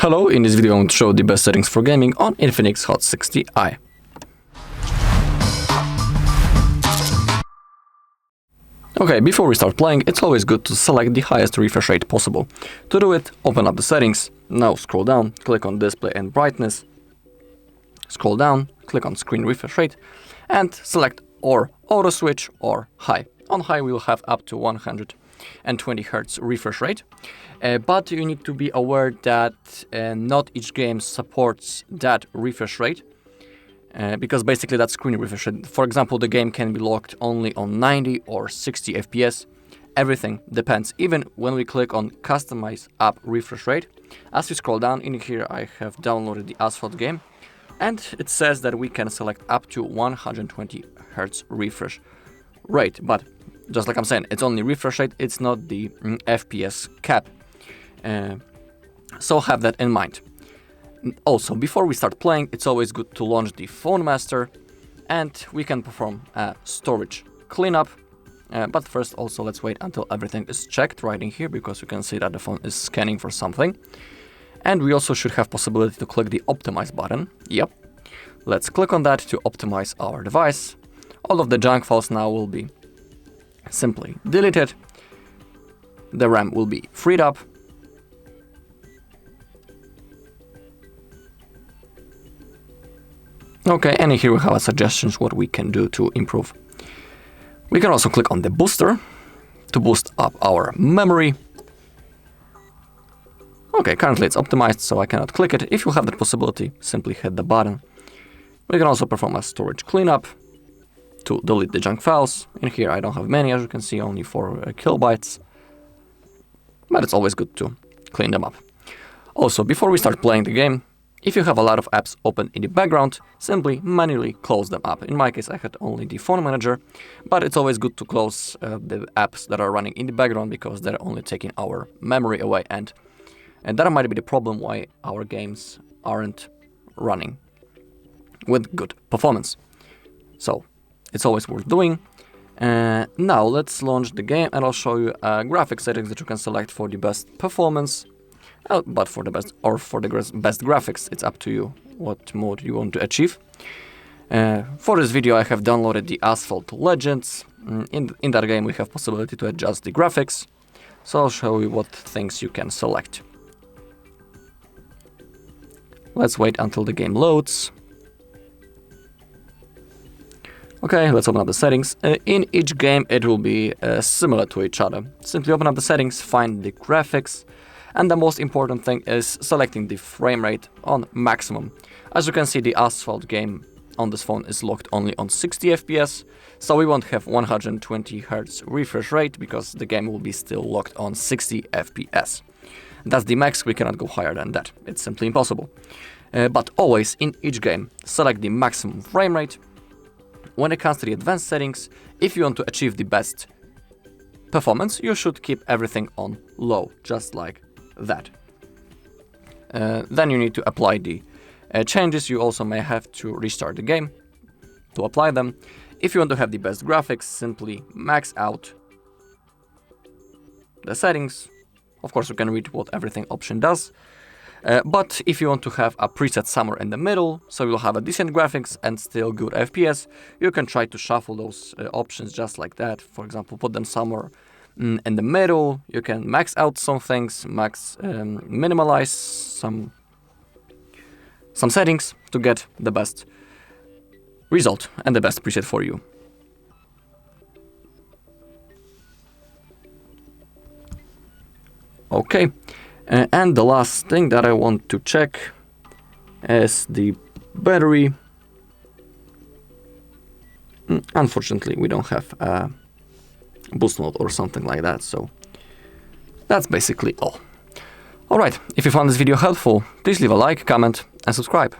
Hello, in this video I want to show the best settings for gaming on INFINIX Hot 60i. Okay, before we start playing, it's always good to select the highest refresh rate possible. To do it, open up the settings, now scroll down, click on display and brightness, scroll down, click on screen refresh rate, and select or auto switch or high. On high we will have up to 120 Hz refresh rate, but you need to be aware that not each game supports that refresh rate, because basically that's screen refresh rate. For example, the game can be locked only on 90 or 60 FPS. Everything depends. Even when we click on customize app refresh rate, as we scroll down in here, I have downloaded the Asphalt game, and it says that we can select up to 120 Hz refresh rate, but just like I'm saying, it's only refresh rate, it's not the FPS cap. So have that in mind. Also, before we start playing, it's always good to launch the Phone Master, and we can perform a storage cleanup. But first, also, let's wait until everything is checked right in here, because you can see that the phone is scanning for something. And we also should have possibility to click the Optimize button. Yep. Let's click on that to optimize our device. All of the junk files now will be simply deleted. The RAM will be freed up. Okay, and here we have suggestions what we can do to improve. We can also click on the booster to boost up our memory. Okay, currently it's optimized, so I cannot click it. If you have that possibility, simply hit the button. We can also perform a storage cleanup to delete the junk files. In here I don't have many, as you can see, only 4 kilobytes. But it's always good to clean them up. Also, before we start playing the game, if you have a lot of apps open in the background, simply manually close them up. In my case, I had only the phone manager, but it's always good to close the apps that are running in the background, because they're only taking our memory away, and that might be the problem why our games aren't running with good performance. So it's always worth doing. Now let's launch the game, and I'll show you graphic settings that you can select for the best performance. But for the best or for the best graphics, it's up to you what mode you want to achieve. For this video I have downloaded the Asphalt Legends. In that game we have possibility to adjust the graphics. So I'll show you what things you can select. Let's wait until the game loads. Okay, let's open up the settings. In each game it will be similar to each other. Simply open up the settings, find the graphics, and the most important thing is selecting the frame rate on maximum. As you can see, the Asphalt game on this phone is locked only on 60 FPS, so we won't have 120 Hz refresh rate, because the game will be still locked on 60 FPS. That's the max, we cannot go higher than that. It's simply impossible. But always in each game, select the maximum frame rate. When it comes to the advanced settings, if you want to achieve the best performance, you should keep everything on low, just like that. Then you need to apply the changes. You also may have to restart the game to apply them. If you want to have the best graphics, simply max out the settings. Of course, you can read what everything option does. But if you want to have a preset somewhere in the middle, so you'll have a decent graphics and still good FPS, you can try to shuffle those options just like that. For example, put them somewhere in the middle. You can max out some things, minimalize some settings to get the best result and the best preset for you. Okay, and the last thing that I want to check is the battery. Unfortunately, we don't have a boost mode or something like that, so that's basically all. Alright, if you found this video helpful, please leave a like, comment and subscribe.